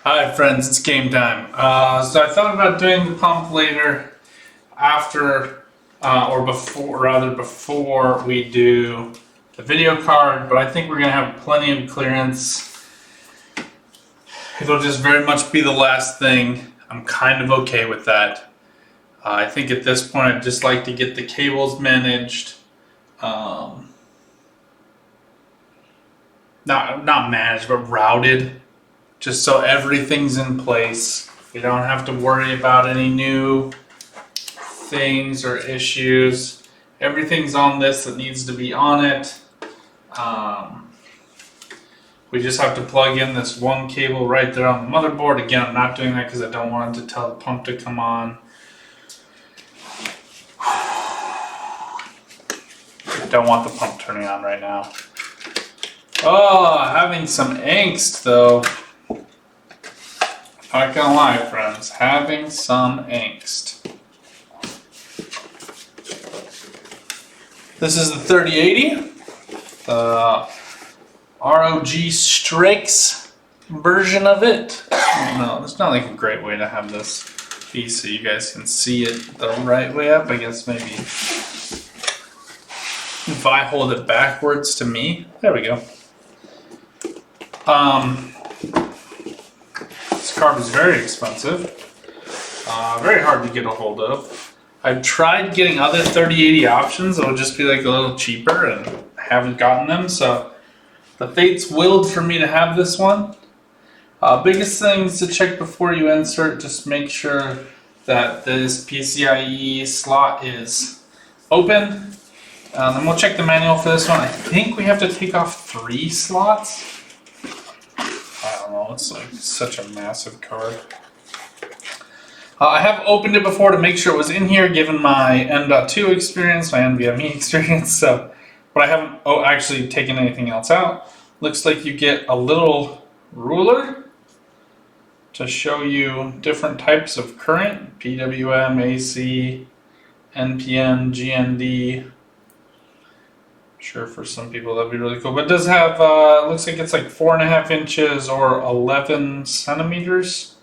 Hi friends, it's game time. So I thought about doing the pump later after, or before, rather before we do the video card, but I think we're gonna have plenty of clearance. It'll just very much be the last thing. I'm kind of okay with that. I think at this point I'd just like to get the cables managed. Not managed, but routed. Just so everything's in place. We don't have to worry about any new things or issues. Everything's on this that needs to be on it. We just have to plug in this one cable right there on the motherboard. Again, I'm not doing that because I don't want it to tell the pump to come on. I don't want the pump turning on right now. Oh, having some angst though. Not gonna lie, friends, having some angst. This is the 3080, the ROG Strix version of it. No, it's not like a great way to have this be so you guys can see it the right way up. I guess maybe if I hold it backwards to me. There we go. This card is very expensive, very hard to get a hold of. I've tried getting other 3080 options that would just be like a little cheaper and haven't gotten them, so the fate's willed for me to have this one. Biggest things to check before you insert, just make sure that this PCIe slot is open. Then we'll check the manual for this one. I think we have to take off 3 slots. I don't know, it's like such a massive card. I have opened it before to make sure it was in here, given my M.2 experience, my NVMe experience, so, but I haven't actually taken anything else out. Looks like you get a little ruler to show you different types of current, PWM, AC, NPN, GND. Sure, for some people that'd be really cool, but it does have, looks like it's like 4.5 inches or 11 centimeters.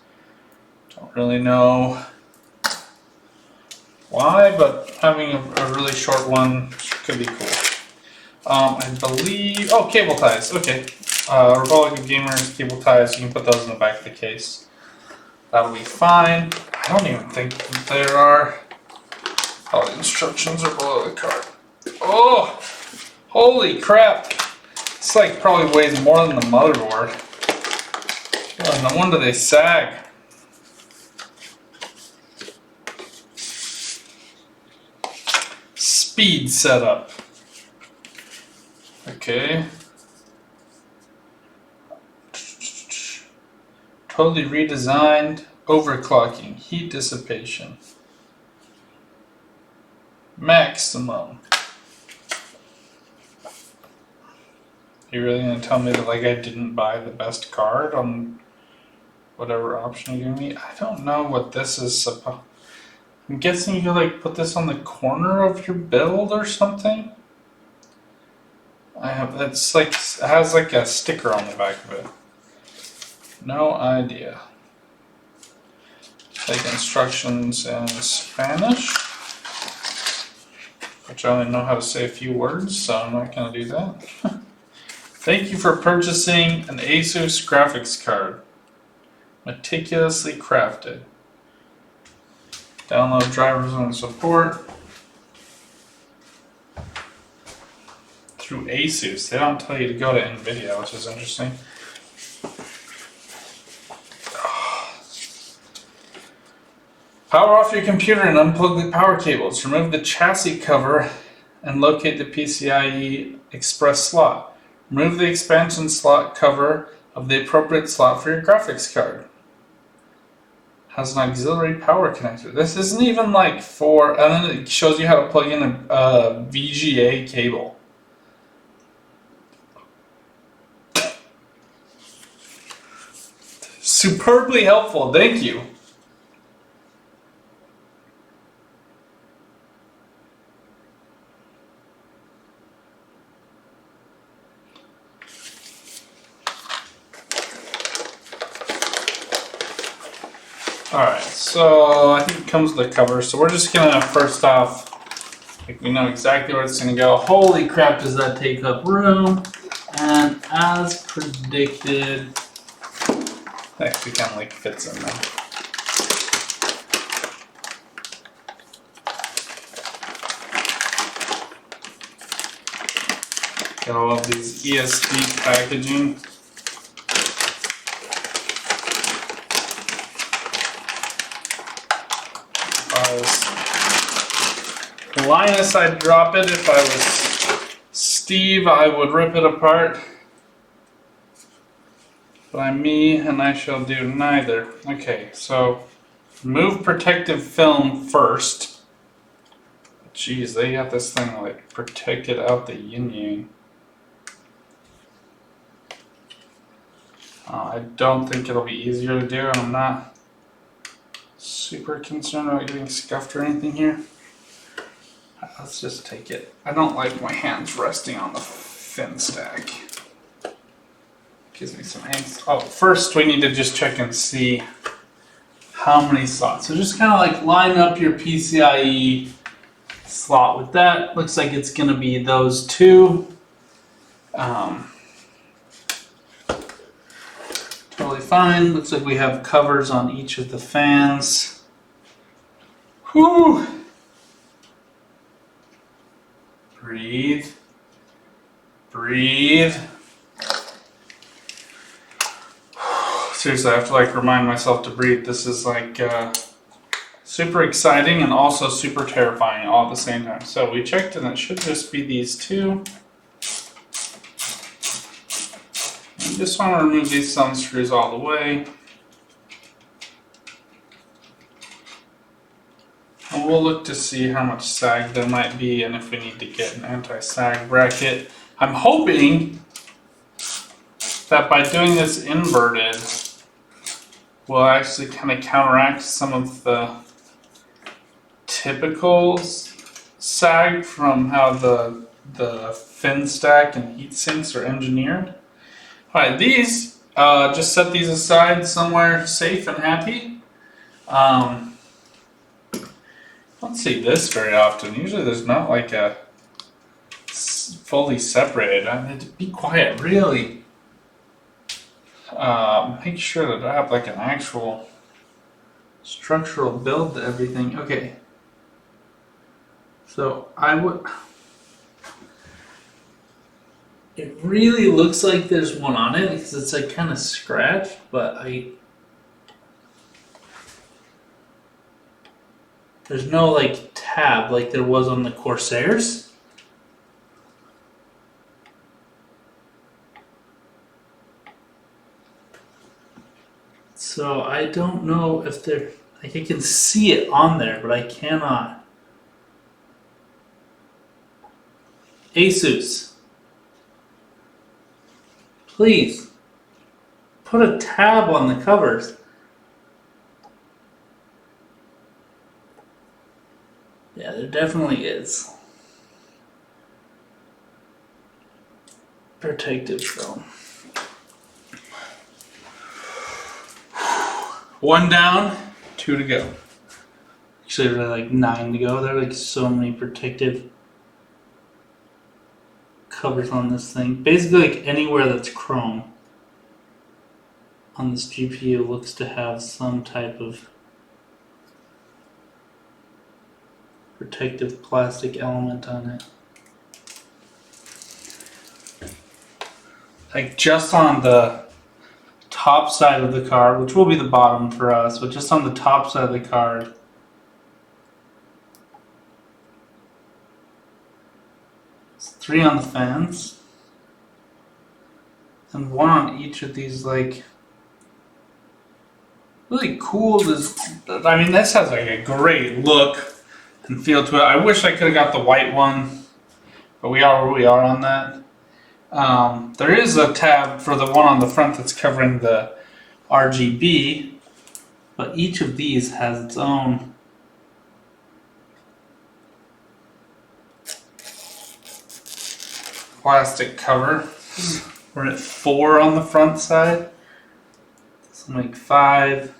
Don't really know why, but having a really short one could be cool. I believe, oh, cable ties, okay. Republic of Gamers cable ties, you can put those in the back of the case. That'll be fine. I don't even think there are, all the instructions are below the card. Oh! Holy crap! It's like probably weighs more than the motherboard. Oh, no wonder they sag. Speed setup. Okay. Totally redesigned. Overclocking. Heat dissipation. Maximum. You really gonna tell me that like I didn't buy the best card on whatever option you give me? I don't know what this is supposed. I'm guessing you could like put this on the corner of your build or something. It's like it has like a sticker on the back of it. No idea. Take instructions in Spanish, which I only know how to say a few words, so I'm not gonna do that. Thank you for purchasing an Asus graphics card. Meticulously crafted. Download drivers and support. Through Asus. They don't tell you to go to NVIDIA, which is interesting. Power off your computer and unplug the power cables. Remove the chassis cover and locate the PCIe Express slot. Remove the expansion slot cover of the appropriate slot for your graphics card. Has an auxiliary power connector. This isn't even like for, and then it shows you how to plug in a VGA cable. Superbly helpful, thank you. Alright, so I think it comes with a cover. So we're just gonna first off, like we know exactly where it's gonna go. Holy crap, does that take up room? And as predicted, it actually kind of like fits in there. Got all of these ESD packaging. Linus, I'd drop it. If I was Steve, I would rip it apart. But I'm me, and I shall do neither. Okay, so remove protective film first. Jeez, they got this thing like protected out the yin-yang. I don't think it'll be easier to do, and I'm not super concerned about getting scuffed or anything here. Let's just take it. I don't like my hands resting on the fin stack. Gives me some angst. Oh, first we need to just check and see how many slots. So just kind of like line up your PCIe slot with that. Looks like it's going to be those two. Totally fine. Looks like we have covers on each of the fans. Whew. Breathe. Breathe. Seriously, I have to like remind myself to breathe. This is like super exciting and also super terrifying all at the same time. So we checked and it should just be these two. I just want to remove these thumb screws all the way. And we'll look to see how much sag there might be and if we need to get an anti-sag bracket. I'm hoping that by doing this inverted, we'll actually kind of counteract some of the typical sag from how the fin stack and heat sinks are engineered. Alright, these, just set these aside somewhere safe and happy. I don't see this very often. Usually there's not like a fully separated. I mean, to be quiet, really. Make sure that I have like an actual structural build to everything. Okay. So I would. It really looks like there's one on it because it's like kind of scratched, but there's no like tab like there was on the Corsairs. So I don't know if there, like I can see it on there, but I cannot. Asus, please put a tab on the covers. Yeah, there definitely is. Protective film. One down, two to go. Actually, there are like 9 to go. There are like so many protective covers on this thing. Basically, like anywhere that's chrome on this GPU looks to have some type of protective plastic element on it. Like just on the top side of the card, which will be the bottom for us, but just on the top side of the card, it's 3 on the fans, and 1 on each of these like really cool. I mean, this has like a great look and feel to it. I wish I could have got the white one, but we are where we are on that. There is a tab for the one on the front that's covering the RGB, but each of these has its own plastic cover. We're at 4 on the front side, so make 5.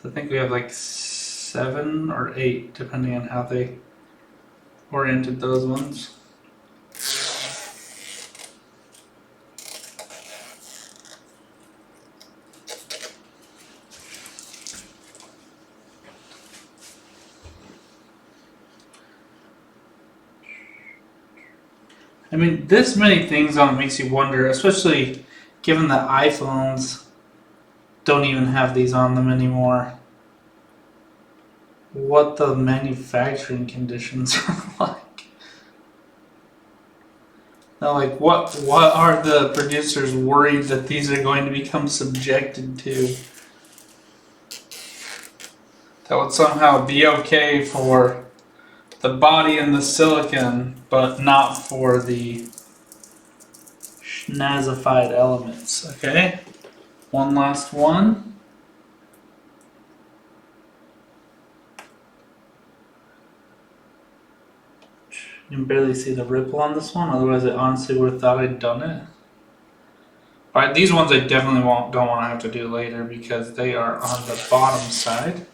So I think we have like 7 or 8, depending on how they oriented those ones. I mean, this many things on it makes you wonder, especially given that iPhones don't even have these on them anymore, what the manufacturing conditions are like. Now, like, what are the producers worried that these are going to become subjected to? That would somehow be okay for the body and the silicon, but not for the schnazified elements. Okay, one last one. You can barely see the ripple on this one, otherwise I honestly would have thought I'd done it. Alright, these ones I definitely don't want to have to do later because they are on the bottom side.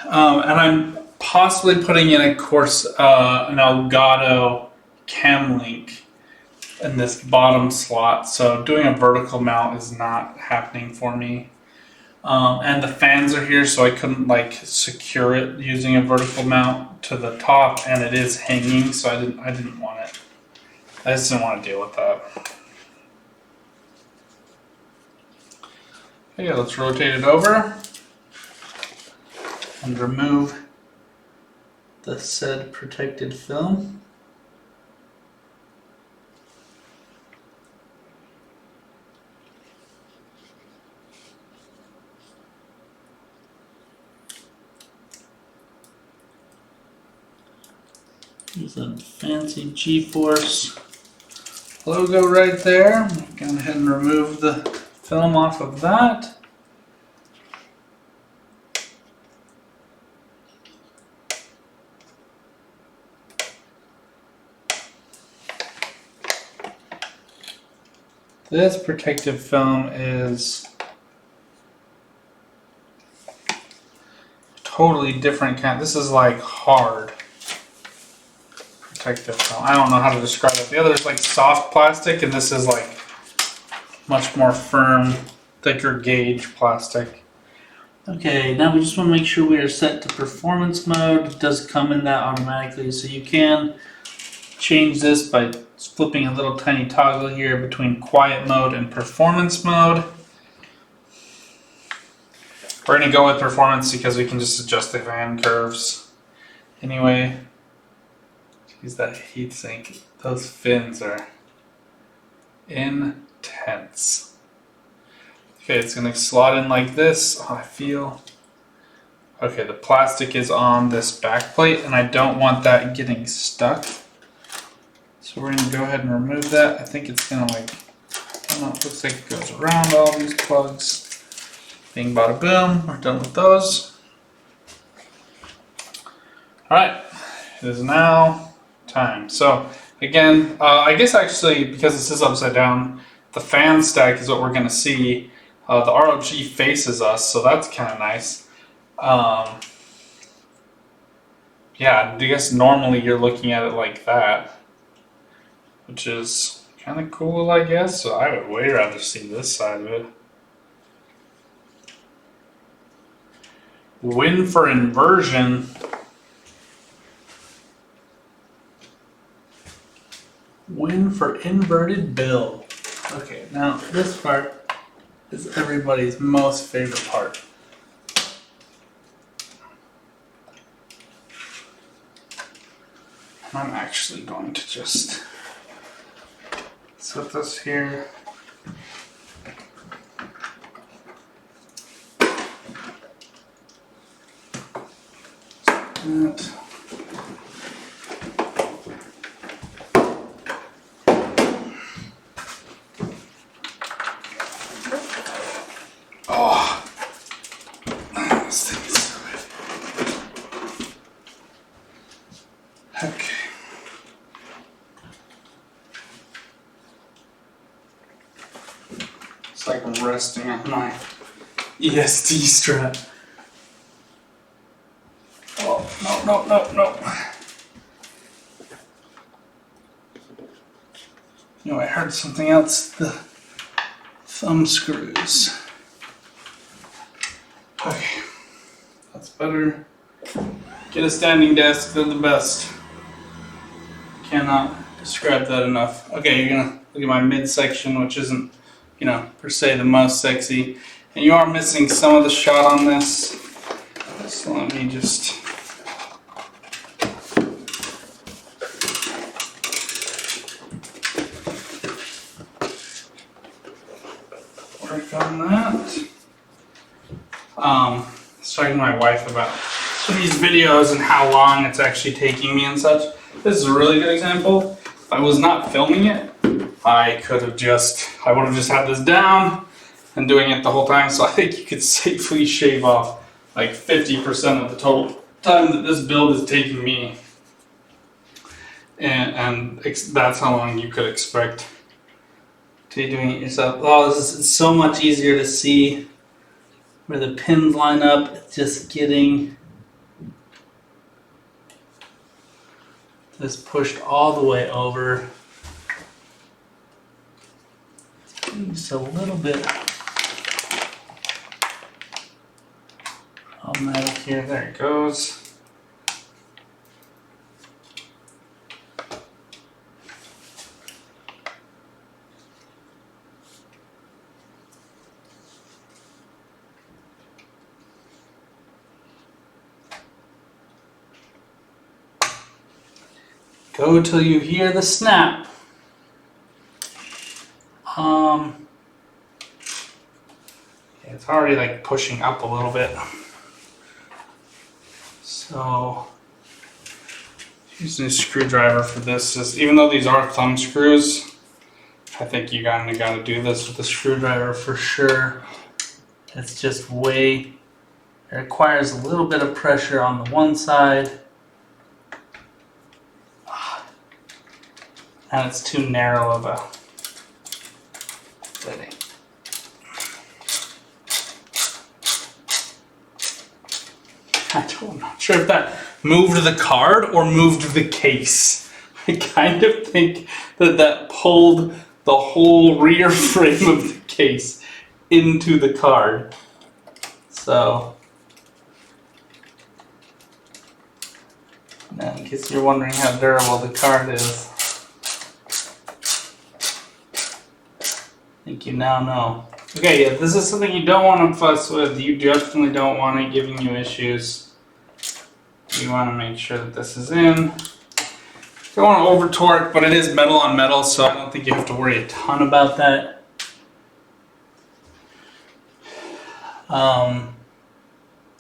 And I'm possibly putting in a course, an Elgato Camlink in this bottom slot, so doing a vertical mount is not happening for me. And the fans are here, so I couldn't like secure it using a vertical mount to the top, and it is hanging, so I didn't want it. I just didn't want to deal with that. Okay, let's rotate it over and remove the said protected film. There's a fancy G-Force logo right there. Go ahead and remove the film off of that. This protective film is totally different kind. This is like hard protective film. I don't know how to describe it. The other is like soft plastic, and this is like much more firm, thicker gauge plastic. Okay, now we just want to make sure we are set to performance mode. It does come in that automatically, so you can change this by flipping a little tiny toggle here between quiet mode and performance mode. We're going to go with performance because we can just adjust the fan curves. Anyway, geez, that heatsink, those fins are intense. Okay, it's going to slot in like this. Oh, I feel... Okay, the plastic is on this back plate, and I don't want that getting stuck. So we're going to go ahead and remove that. I think it's going to like, I don't know, it looks like it goes around all these plugs. Bing, bada, boom. We're done with those. Alright, it is now time. So again, I guess actually, because this is upside down, the fan stack is what we're going to see. The ROG faces us, so that's kind of nice. Yeah, I guess normally you're looking at it like that, which is kind of cool, I guess. So I would way rather see this side of it. Win for inversion. Win for inverted bill. Okay, now this part is everybody's most favorite part. I'm actually going to just set this here. That. Oh, this thing is so heavy. Okay. It's like resting on my ESD strap. Oh, no. No, I heard something else. The thumb screws. Okay, that's better. Get a standing desk, they're the best. Cannot describe that enough. Okay, you're gonna look at my midsection, which isn't, per se the most sexy. And you are missing some of the shot on this. So let me just... work on that. I was talking to my wife about these videos and how long it's actually taking me and such. This is a really good example. If I was not filming it, I would have just had this down and doing it the whole time. So I think you could safely shave off like 50% of the total time that this build is taking me. And that's how long you could expect to be doing it yourself. Oh, this is so much easier to see where the pins line up. It's just getting this pushed all the way over. Just a little bit automatic here. There it goes. Go till you hear the snap. It's already like pushing up a little bit. So using a screwdriver for this is, even though these are thumb screws, I think you kinda gotta do this with a screwdriver for sure. It's just it requires a little bit of pressure on the one side. And it's too narrow of a fitting. I'm not sure if that moved the card or moved the case. I kind of think that pulled the whole rear frame of the case into the card. So, now in case you're wondering how durable the card is, I think you now know. Okay, yeah, this is something you don't want to fuss with. You definitely don't want it giving you issues. You want to make sure that this is in. Don't want to over torque, but it is metal on metal, so I don't think you have to worry a ton about that.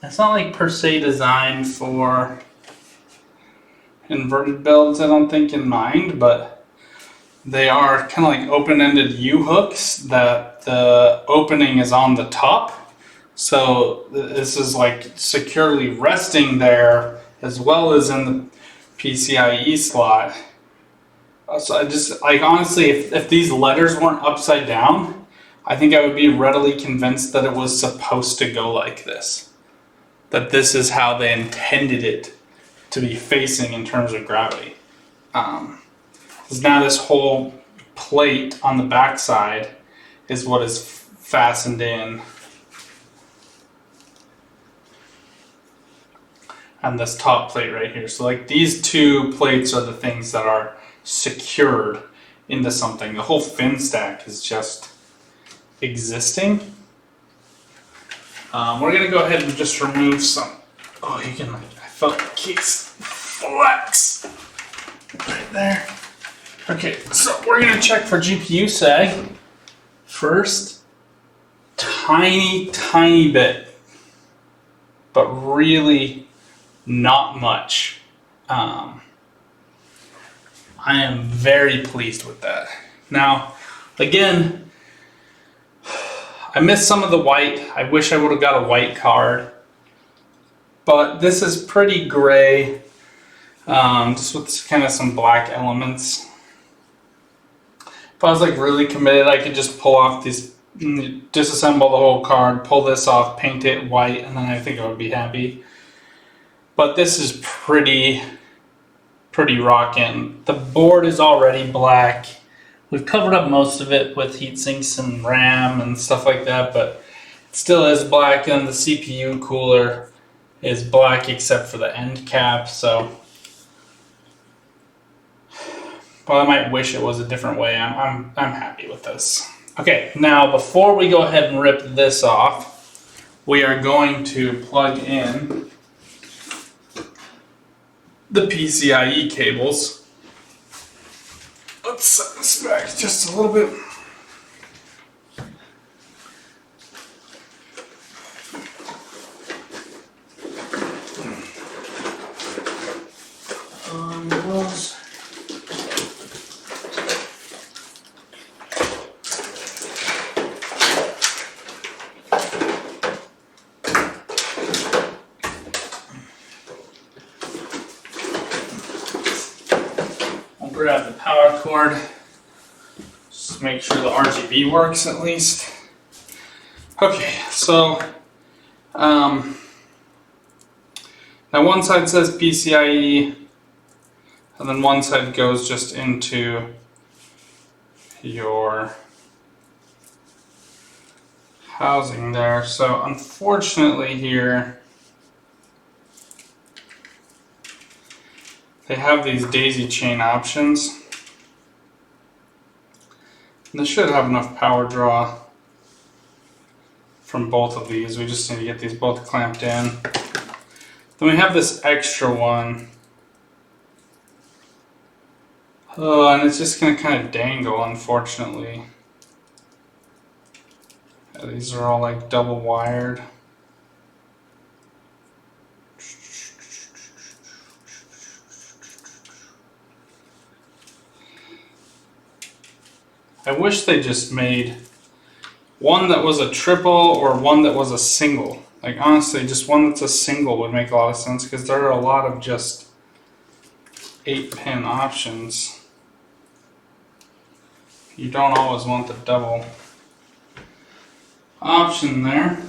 It's not like per se designed for inverted builds, I don't think, in mind, but they are kind of like open-ended U-hooks that the opening is on the top. So this is like securely resting there as well as in the PCIe slot. So I just, like, honestly, if these letters weren't upside down, I think I would be readily convinced that it was supposed to go like this. That this is how they intended it to be facing in terms of gravity. Because now this whole plate on the back side is what is fastened in. And this top plate right here. So like these two plates are the things that are secured into something. The whole fin stack is just existing. We're gonna go ahead and just remove some. Oh, you can, like, I felt the case flex right there. Okay, so we're gonna check for GPU sag first. Tiny bit, but really not much. I am very pleased with that. Now, again, I missed some of the white. I wish I would have got a white card, but this is pretty gray, just with kind of some black elements. If I was like really committed, I could just pull off these disassemble the whole card, pull this off, paint it white, and then I think I would be happy. But this is pretty rockin'. The board is already black. We've covered up most of it with heat sinks and RAM and stuff like that, but it still is black, and the CPU cooler is black except for the end cap, so well, I might wish it was a different way. I'm happy with this. Okay, now before we go ahead and rip this off, we are going to plug in the PCIe cables. Let's set this back just a little bit. Grab the power cord, just make sure the RGB works at least. Okay, so now one side says PCIe, and then one side goes just into your housing there. So unfortunately here, they have these daisy chain options. And they should have enough power draw from both of these. We just need to get these both clamped in. Then we have this extra one. Oh, and it's just going to kind of dangle, unfortunately. Yeah, these are all like double wired. I wish they just made one that was a triple or one that was a single. Like honestly, just one that's a single would make a lot of sense, because there are a lot of just 8-pin options. You don't always want the double option there.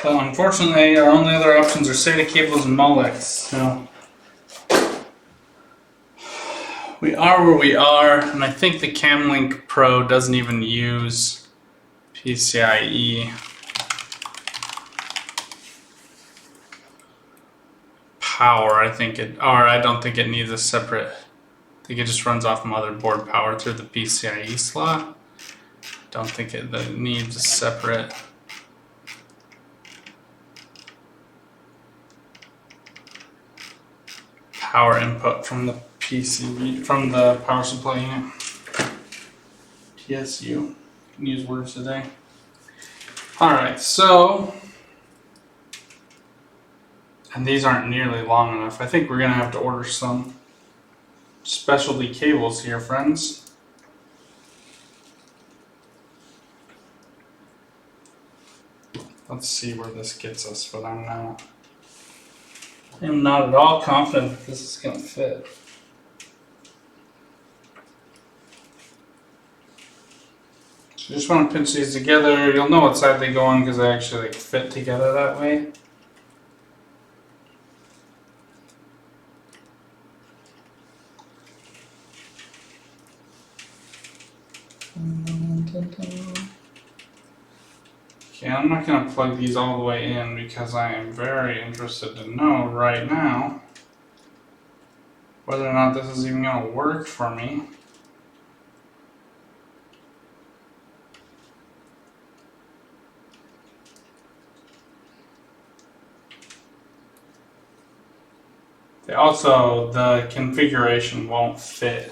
But unfortunately, our only other options are SATA cables and Molex. So we are where we are, and I think the Camlink Pro doesn't even use PCIe power. I don't think it needs a separate. I think it just runs off motherboard power through the PCIe slot. Don't think it needs a separate power input from the PCB, from the power supply unit. TSU. Can use words today. Alright, so, and these aren't nearly long enough. I think we're going to have to order some specialty cables here, friends. Let's see where this gets us, but I'm not at all confident that this is going to fit. So just want to pinch these together. You'll know what side they go on because they actually fit together that way. Okay, I'm not going to plug these all the way in because I am very interested to know right now whether or not this is even going to work for me. Also, the configuration won't fit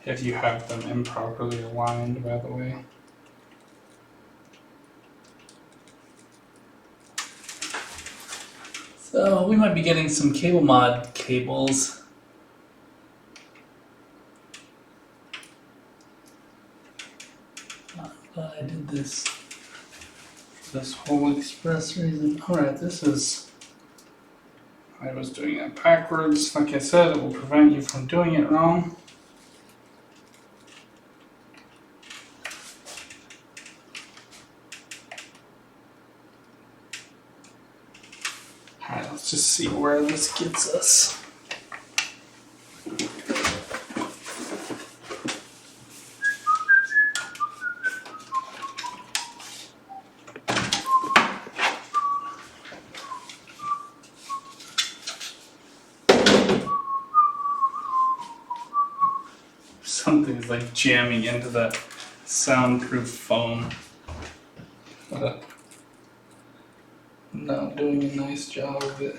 if you have them improperly aligned, by the way. So we might be getting some cable mod cables. But I did this for this whole express reason. Alright, this is... I was doing it backwards. Like I said, it will prevent you from doing it wrong. see where this gets us. Something's like jamming into the soundproof foam. Not doing a nice job of it.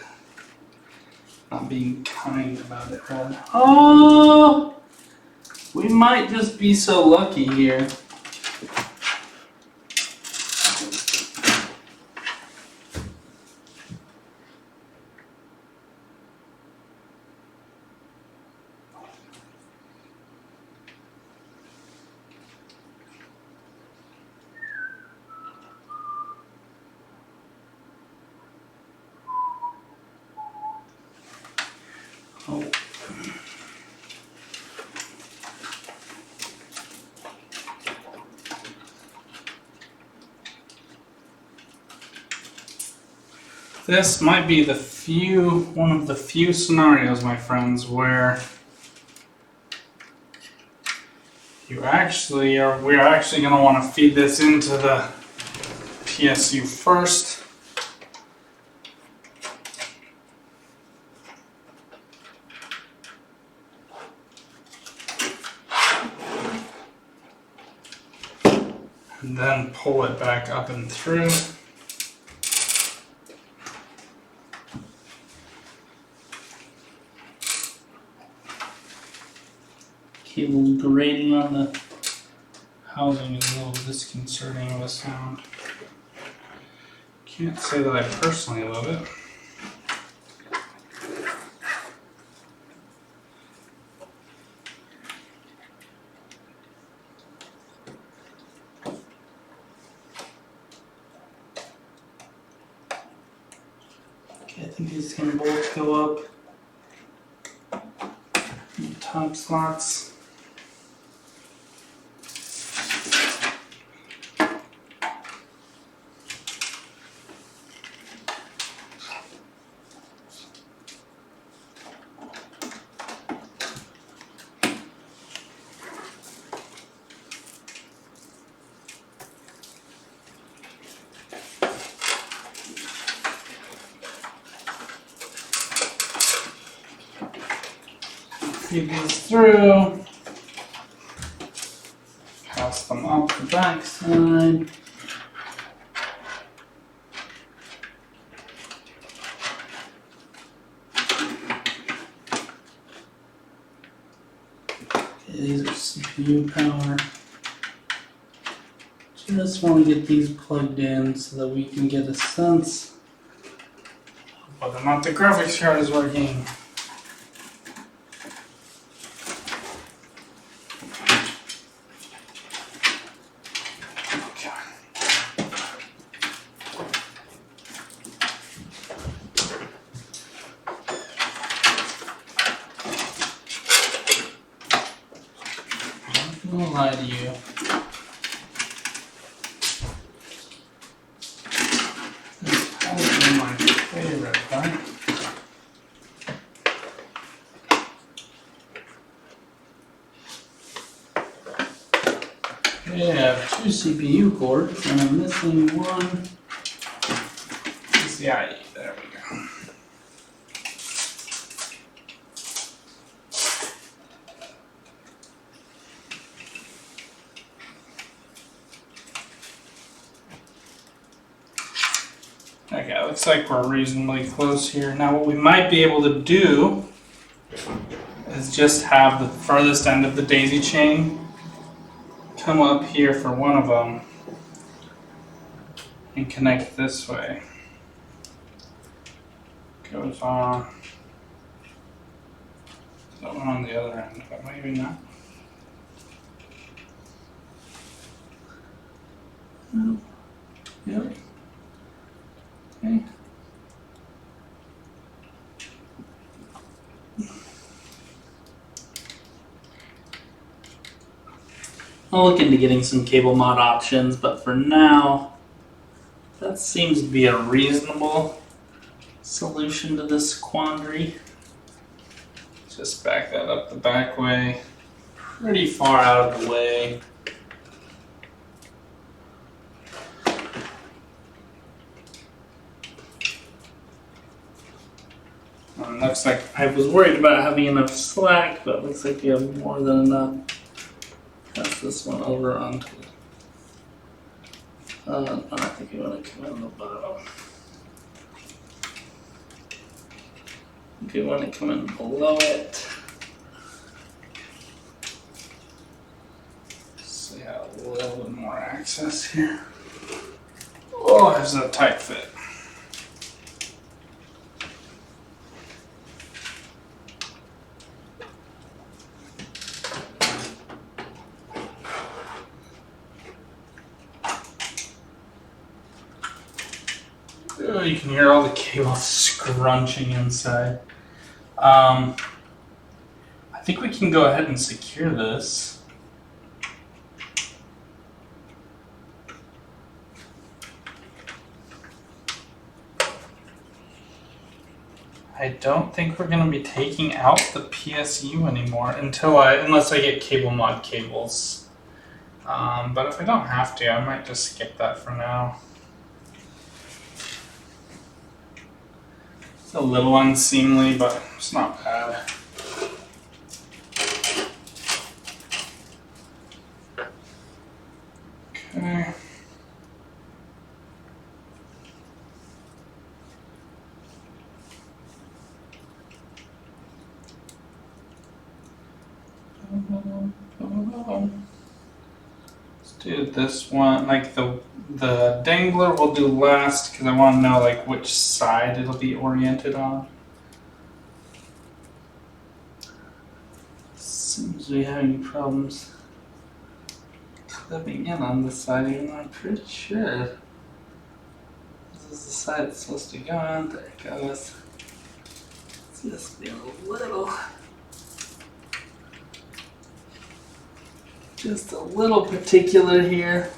Not being kind about it. Oh! We might just be so lucky here. Oh. This might be one of the few scenarios, my friends, where we're actually going to want to feed this into the PSU first. And then pull it back up and through. Cable grating on the housing is a little disconcerting of a sound. Can't say that I personally love it. Okay, I think these can both go up in the top slots. Feed these through, pass them up the back side. Okay, these are CPU power. Just want to get these plugged in so that we can get a sense of whether or not the graphics card is working. I won't lie to you. This is probably my favorite part. Okay, I have two CPU cords and I'm missing one PCIe. There we go. Okay, looks like we're reasonably close here. Now what we might be able to do is just have the furthest end of the daisy chain come up here for one of them and connect this way. Goes on. That one on the other end, but maybe not. No. Yep. Okay. I'll look into getting some cable mod options, but for now, that seems to be a reasonable solution to this quandary. Just back that up the back way, pretty far out of the way. Looks like I was worried about having enough slack, but it looks like you have more than enough. Pass this one over onto the, I think you want to come in the bottom. I think you want to come in below it. So you have a little bit more access here. Oh, there's a tight fit. Oh, you can hear all the cables scrunching inside. I think we can go ahead and secure this. I don't think we're going to be taking out the PSU anymore unless I get cable mod cables. But if I don't have to, I might just skip that for now. It's a little unseemly, but it's not bad. Okay. Let's do this one, like the dangler we'll do last because I want to know like which side it'll be oriented on. Seems to be having problems clipping in on this side, even though I'm pretty sure this is the side it's supposed to go on. There it goes. It's just being just a little particular here.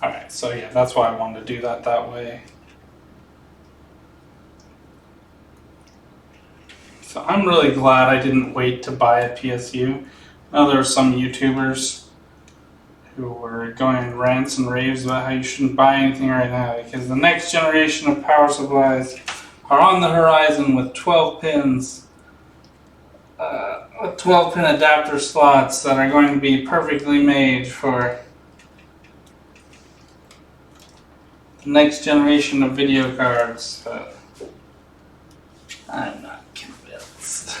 Alright, so yeah, that's why I wanted to do that way. So I'm really glad I didn't wait to buy a PSU. Now there are some YouTubers who were going rants and raves about how you shouldn't buy anything right now because the next generation of power supplies are on the horizon with 12 pins, with 12 pin adapter slots that are going to be perfectly made for the next generation of video cards, but I'm not convinced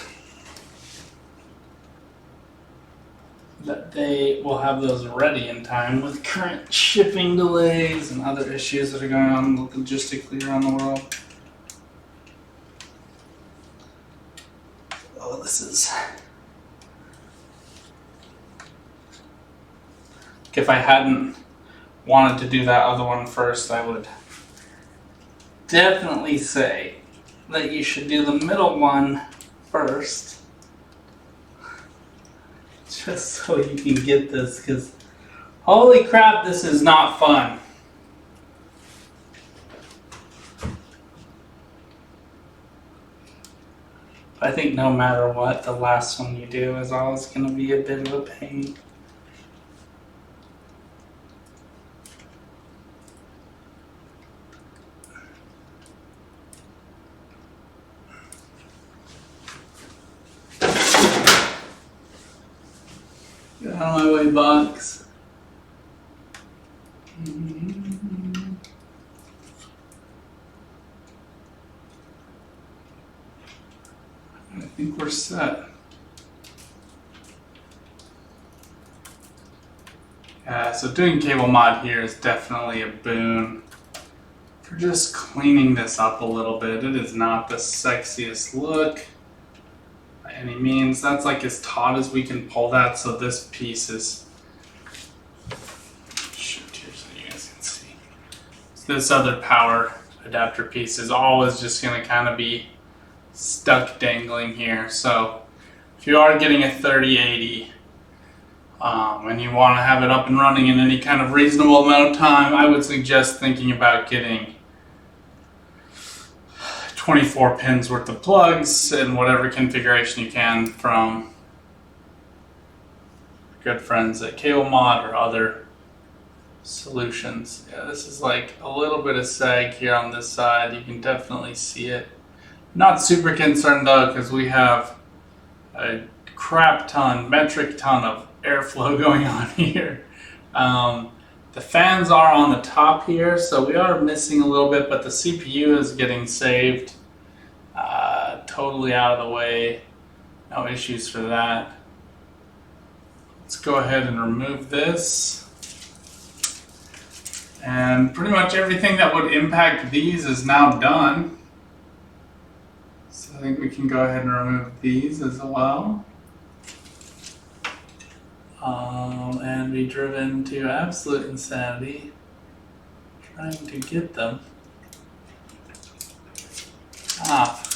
that they will have those ready in time with current shipping delays and other issues that are going on logistically around the world. Oh, this is... If I hadn't wanted to do that other one first, I would definitely say that you should do the middle one first. Just so you can get this, because holy crap, this is not fun. I think no matter what, the last one you do is always going to be a bit of a pain. Get out of my way, box. I think we're set. Yeah, so doing cable mod here is definitely a boon for just cleaning this up a little bit. It is not the sexiest look by any means. That's like as taut as we can pull that, so this piece is shift here so you guys can see. So this other power adapter piece is always just going to kind of be stuck dangling here. So if you are getting a 3080 and you want to have it up and running in any kind of reasonable amount of time, I would suggest thinking about getting 24 pins worth of plugs in whatever configuration you can from good friends at KableMod or other solutions. Yeah, this is like a little bit of sag here on this side. You can definitely see it. Not super concerned though, because we have a crap ton, metric ton of airflow going on here. The fans are on the top here, so we are missing a little bit, but the CPU is getting saved totally out of the way. No issues for that. Let's go ahead and remove this. And pretty much everything that would impact these is now done. So I think we can go ahead and remove these as well. And be driven to absolute insanity trying to get them off.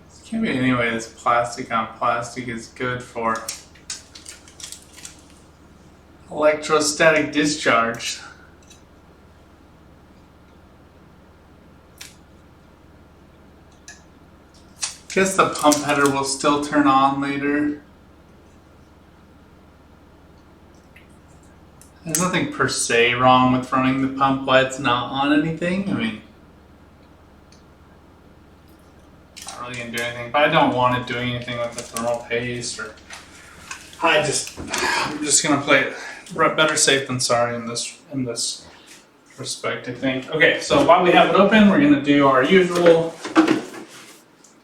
This can't be any way this plastic on plastic is good for electrostatic discharge. Guess the pump header will still turn on later. There's nothing per se wrong with running the pump while it's not on anything. I mean, not really gonna do anything, but I don't want it doing anything with the thermal paste or. I'm just gonna play it better safe than sorry in this respect, I think. Okay, so while we have it open, we're gonna do our usual.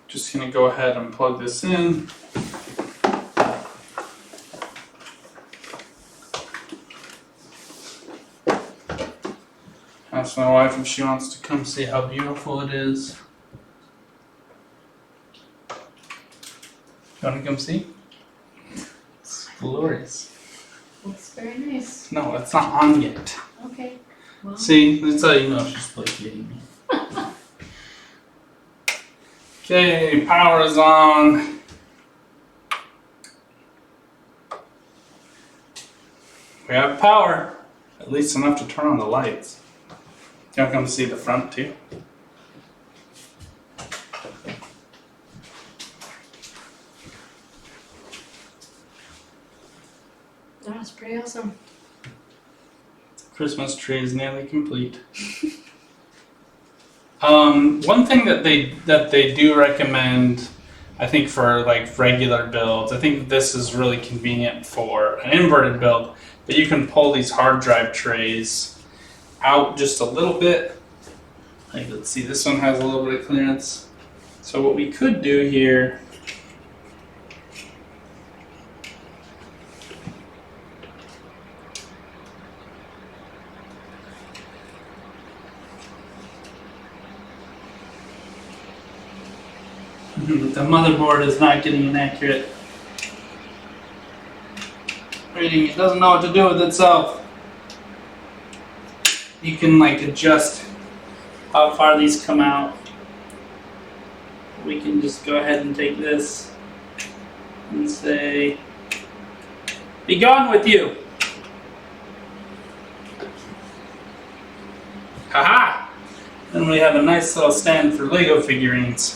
Just gonna go ahead and plug this in. Ask my wife if she wants to come see how beautiful it is. You wanna come see? It's glorious. Looks very nice. No, it's not on yet. Okay. Well. See, that's how you know she's placating me. Okay, power is on. We have power, at least enough to turn on the lights. Y'all come see the front too? That's pretty awesome. Christmas tree is nearly complete. One thing that they do recommend, I think for like regular builds, I think this is really convenient for an inverted build, that you can pull these hard drive trays out just a little bit. Like, let's see, this one has a little bit of clearance. So what we could do here, the motherboard is not getting an accurate reading. It doesn't know what to do with itself. You can like adjust how far these come out. We can just go ahead and take this and say, "Be gone with you." Haha! Then we have a nice little stand for Lego figurines.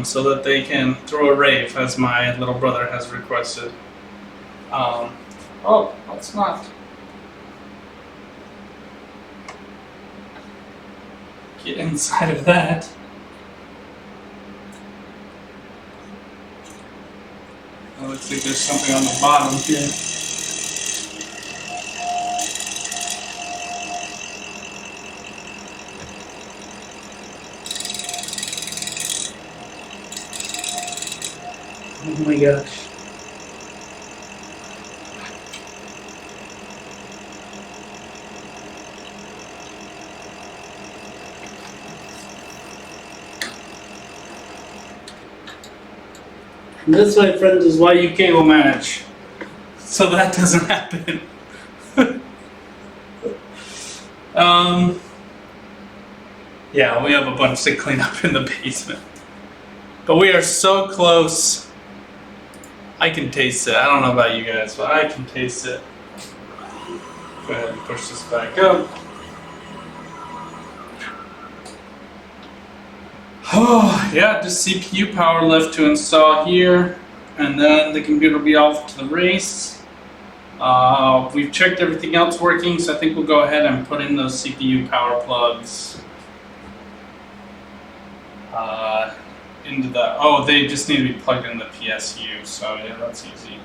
So that they can throw a rave, as my little brother has requested. Oh, let's not. Get inside of that. It looks like there's something on the bottom here. Oh my gosh. And this, my friends, is why you cable manage. So that doesn't happen. Yeah, we have a bunch to clean up in the basement. But we are so close. I can taste it. I don't know about you guys, but I can taste it. Go ahead and push this back up. Oh, yeah, just CPU power left to install here. And then the computer will be off to the race. We've checked everything else working, so I think we'll go ahead and put in those CPU power plugs into the. Oh, they just need to be plugged in the PSU, so yeah, that's easy.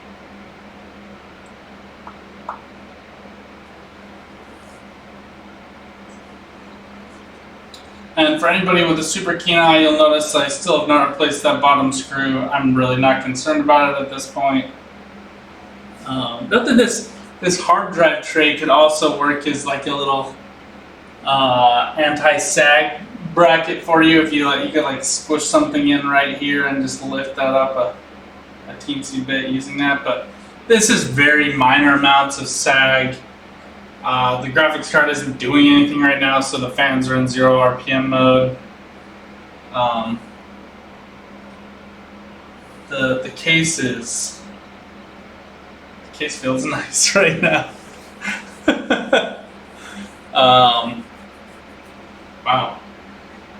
And for anybody with a super keen eye, you'll notice I still have not replaced that bottom screw. I'm really not concerned about it at this point. Not that this hard drive tray could also work as like a little anti-sag bracket for you if you could like squish something in right here and just lift that up a teensy bit using that. But this is very minor amounts of sag. The graphics card isn't doing anything right now, so the fans are in 0 RPM mode. The case feels nice right now. Wow,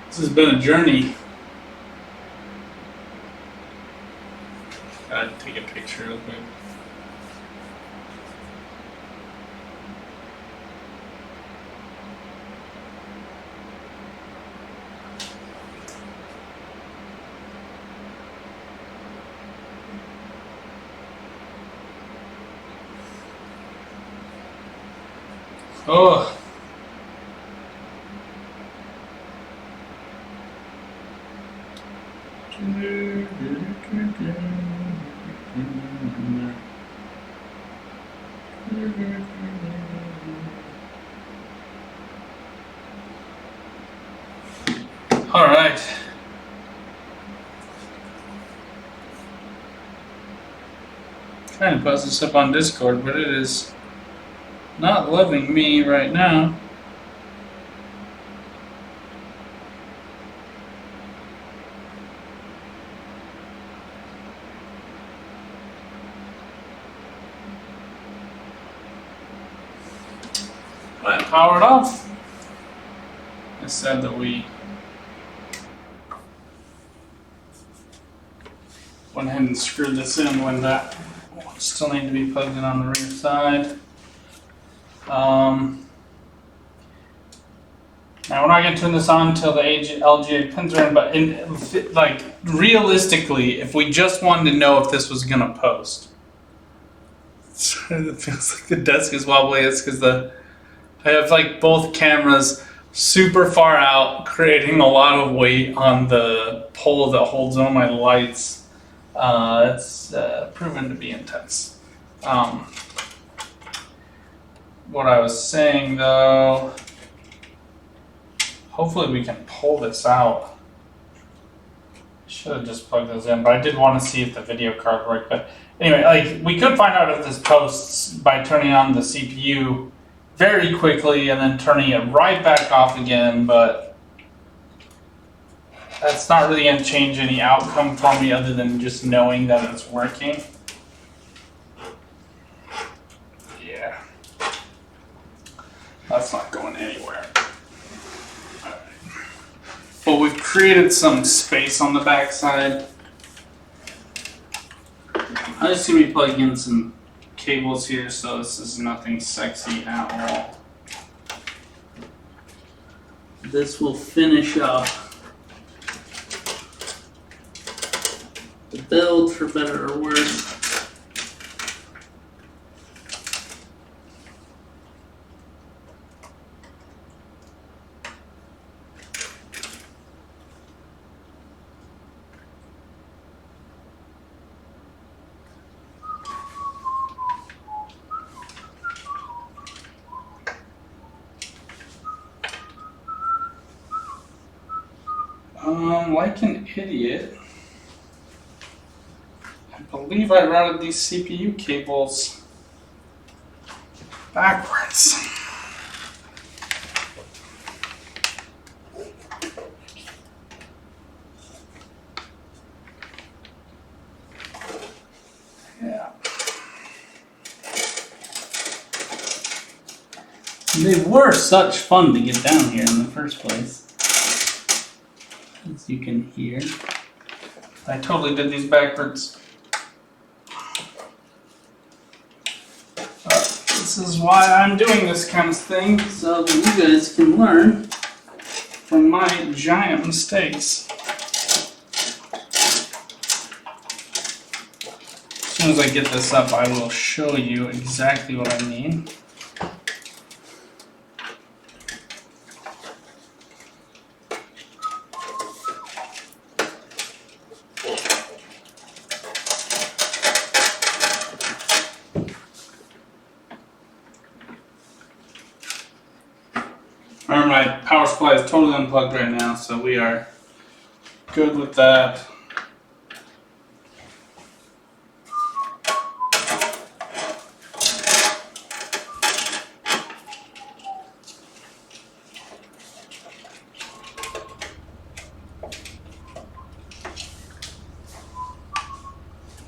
this has been a journey. Gotta take a picture real quick. Oh. All right. Trying to post this up on Discord, but it is not loving me right now. Let it power it off. I said that we went ahead and screwed this in when that still need to be plugged in on the rear side. Now we're not going to turn this on until the LGA pins are in, but like realistically, if we just wanted to know if this was going to post, it feels like the desk is wobbly. It's because I have like both cameras super far out, creating a lot of weight on the pole that holds on my lights. It's proven to be intense. What I was saying though, hopefully we can pull this out. Should have just plugged those in, but I did want to see if the video card worked. But anyway, like we could find out if this posts by turning on the CPU very quickly and then turning it right back off again, but that's not really going to change any outcome for me other than just knowing that it's working. Yeah. That's not going anywhere. All right. But we've created some space on the back side. I'm just going to be plugging in some cables here, so this is nothing sexy at all. This will finish up the build, for better or worse. Like an idiot, I believe I routed these CPU cables backwards. They were such fun to get down here in the first place. As you can hear. I totally did these backwards. This is why I'm doing this kind of thing, So that you guys can learn. from my giant mistakes. As soon as I get this up, I will show you exactly what I mean. Remember, my power supply is totally unplugged right now, so we are good with that.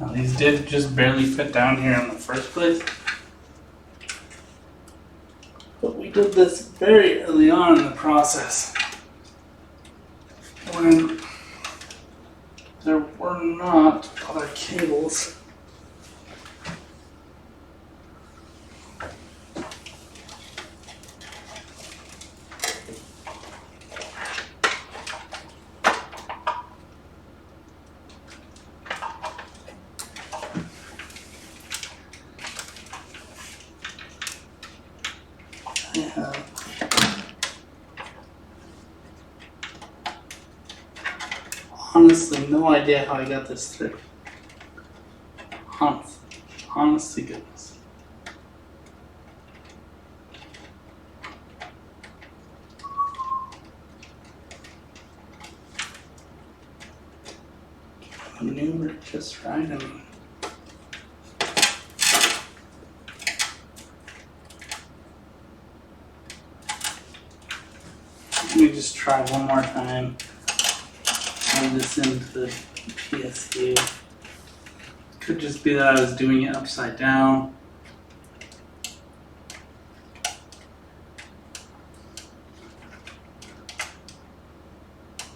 Now, these did just barely fit down here in the first place. But we did this very early on in the process when there were not other cables. I have honestly no idea how I got this through. Honest to goodness. Maneuver it just right. I mean, let me just try one more time. Plug this into the PSU. Could just be that I was doing it upside down.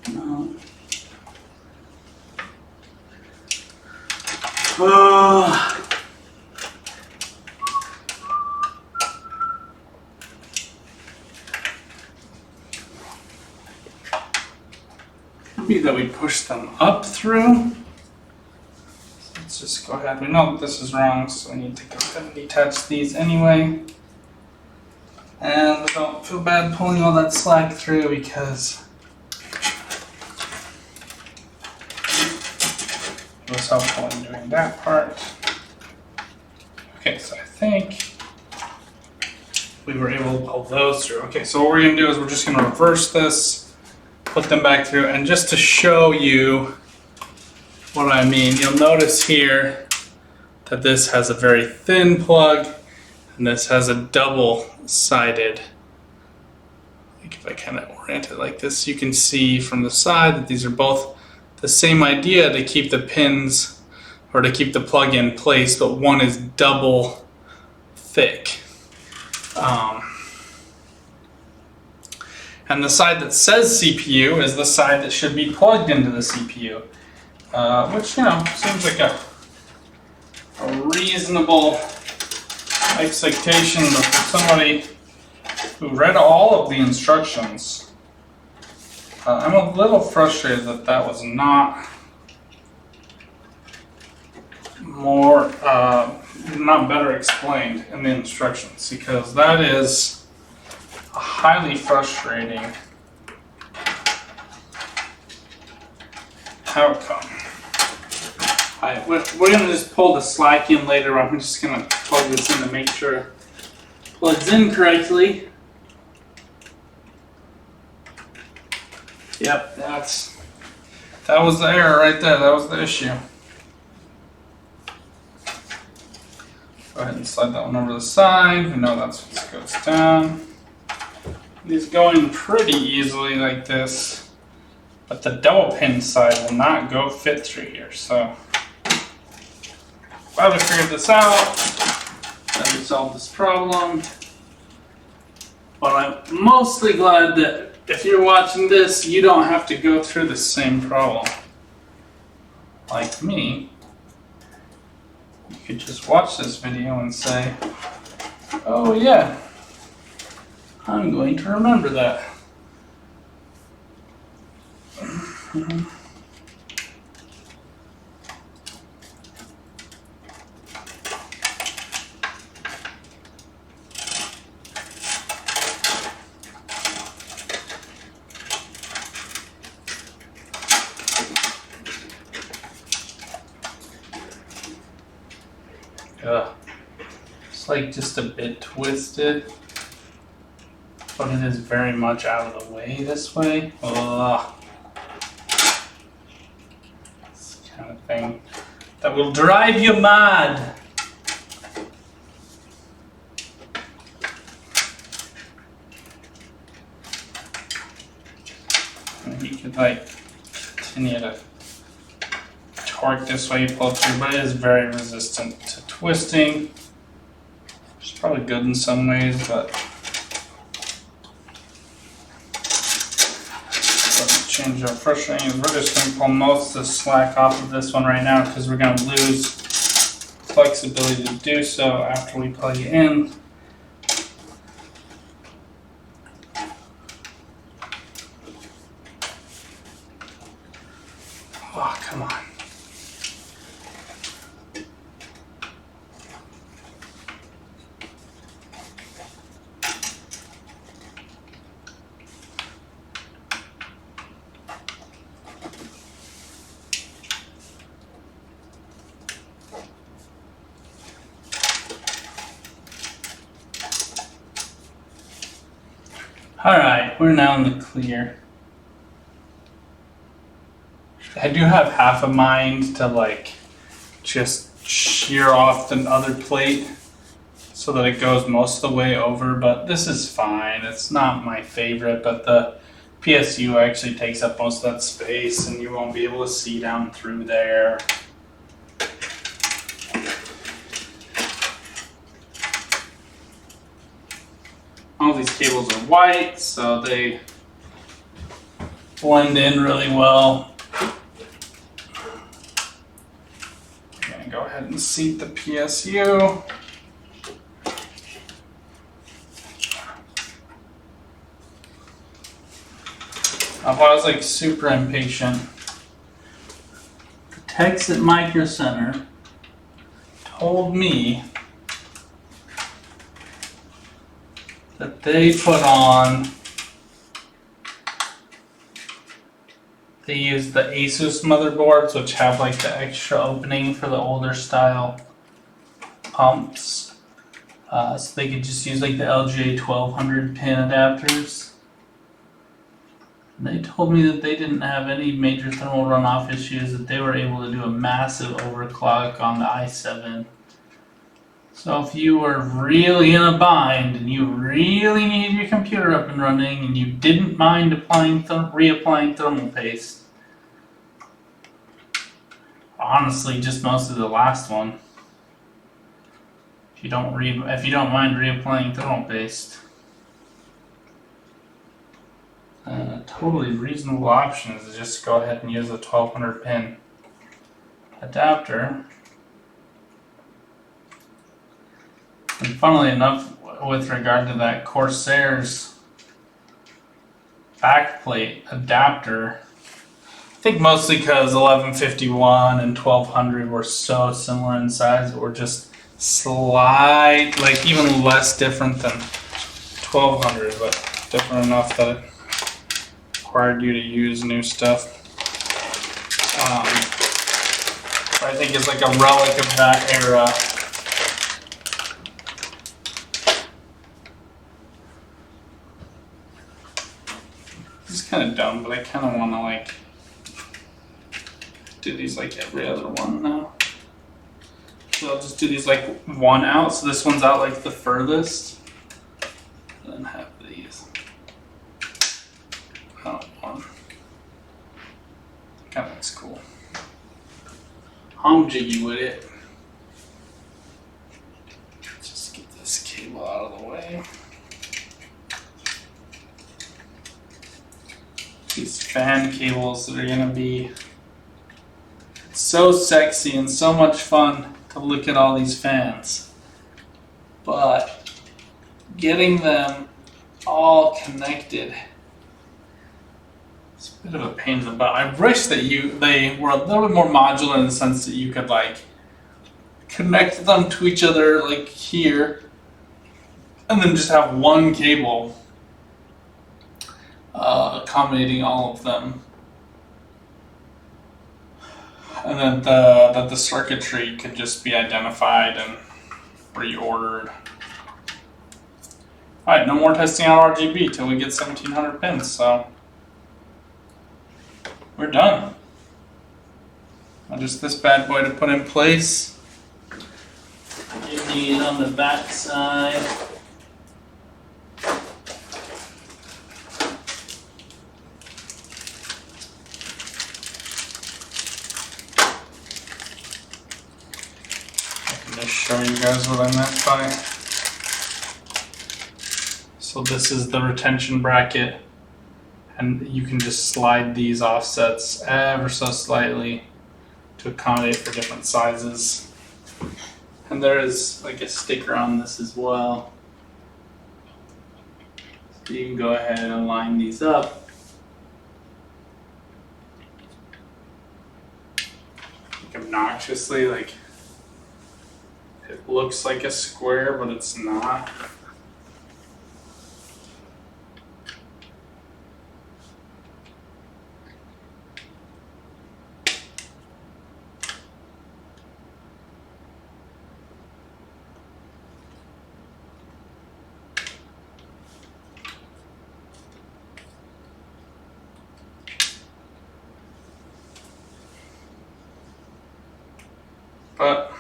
No. Be that we push them up through. So let's just go ahead. We know that this is wrong, so we need to go ahead and detach these anyway. And we don't feel bad pulling all that slack through because it was helpful in doing that part. Okay, so I think we were able to pull those through. Okay, so what we're gonna do is we're just gonna reverse this, put them back through, and just to show you what I mean, you'll notice here that this has a very thin plug and this has a double-sided. Like if I kind of orient it like this, you can see from the side that these are both the same idea to keep the pins or to keep the plug in place, but one is double thick. And the side that says CPU is the side that should be plugged into the CPU, which, you know, seems like a reasonable expectation of somebody who read all of the instructions. I'm a little frustrated that that was not more, not better explained in the instructions, because that is a highly frustrating outcome. Alright, we're going to just pull the slack in later. I'm just going to plug this in to make sure it plugs in correctly. Yep, that was the error right there. That was the issue. Go ahead and slide that one over to the side. We know that's what goes down. These go in pretty easily like this, but the double pin side will not go fit through here. So glad we figured this out. Glad we solved this problem. But I'm mostly glad that if you're watching this, you don't have to go through the same problem. Like me, you could just watch this video and say, oh yeah, I'm going to remember that. Ugh. It's like just a bit twisted, but it is very much out of the way this way. Ugh. This kind of thing that will drive you mad. And you could like continue to torque this way you pull through, but it is very resistant to twisting. It's probably good in some ways, but doesn't change our frustrating. We're just going to pull most of the slack off of this one right now because we're going to lose flexibility to do so after we plug it in. Oh, come on. Alright, we're now in the clear. I do have half a mind to like just shear off the other plate so that it goes most of the way over, but this is fine. It's not my favorite, but the PSU actually takes up most of that space and you won't be able to see down through there. All these cables are white, so they blend in really well. I'm gonna go ahead and seat the PSU. I was like super impatient. The techs at Micro Center told me that they put on, they use the Asus motherboards, which have like the extra opening for the older style pumps. So they could just use like the LGA 1200 pin adapters. And they told me that they didn't have any major thermal runoff issues, that they were able to do a massive overclock on the i7. So if you were really in a bind and you really needed your computer up and running and you didn't mind reapplying thermal paste, honestly, just most of the last one. If you don't mind reapplying thermal paste, a totally reasonable option is to just go ahead and use a 1200 pin adapter. And funnily enough, with regard to that Corsair's backplate adapter, I think mostly because 1151 and 1200 were so similar in size, that were just like even less different than 1200, but different enough that it required you to use new stuff. I think it's like a relic of that era. This is kind of dumb, but I kind of want to like do these like every other one now. So I'll just do these like one out, so this one's out like the furthest. And then have these out one. Kind of looks cool. I'm jiggy with it. Just get this cable out of the way. these fan cables that are gonna be so sexy and so much fun to look at all these fans. But getting them all connected, it's a bit of a pain in the butt. I wish that they were a little bit more modular in the sense that you could like connect them to each other like here, and then just have one cable accommodating all of them, and then that the circuitry could just be identified and reordered. Alright, no more testing out RGB till we get 1700 pins, so we're done. Now just this bad boy to put in place. You need on the back side. I can just show you guys what I meant by. So this is the retention bracket, and you can just slide these offsets ever so slightly to accommodate for different sizes. And there is like a sticker on this as well. So you can go ahead and line these up. Like obnoxiously, like it looks like a square, but it's not. But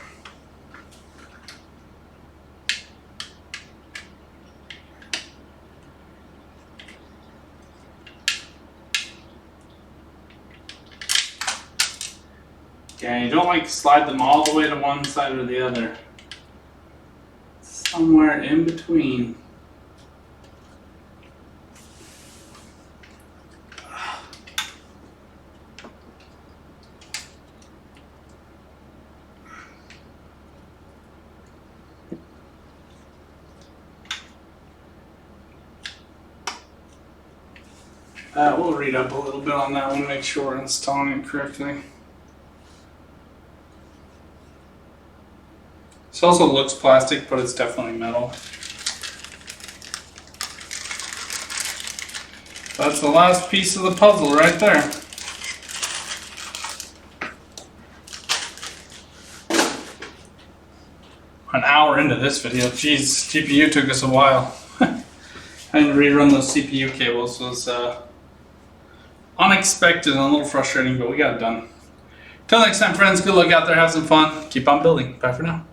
yeah, you don't like slide them all the way to one side or the other. Somewhere in between. We'll read up a little bit on that one, make sure we're installing it correctly. This also looks plastic, but it's definitely metal. That's the last piece of the puzzle right there. An hour into this video, jeez, GPU took us a while. And rerun those CPU cables was unexpected and a little frustrating, but we got it done. Till next time, friends, good luck out there, have some fun, keep on building. Bye for now.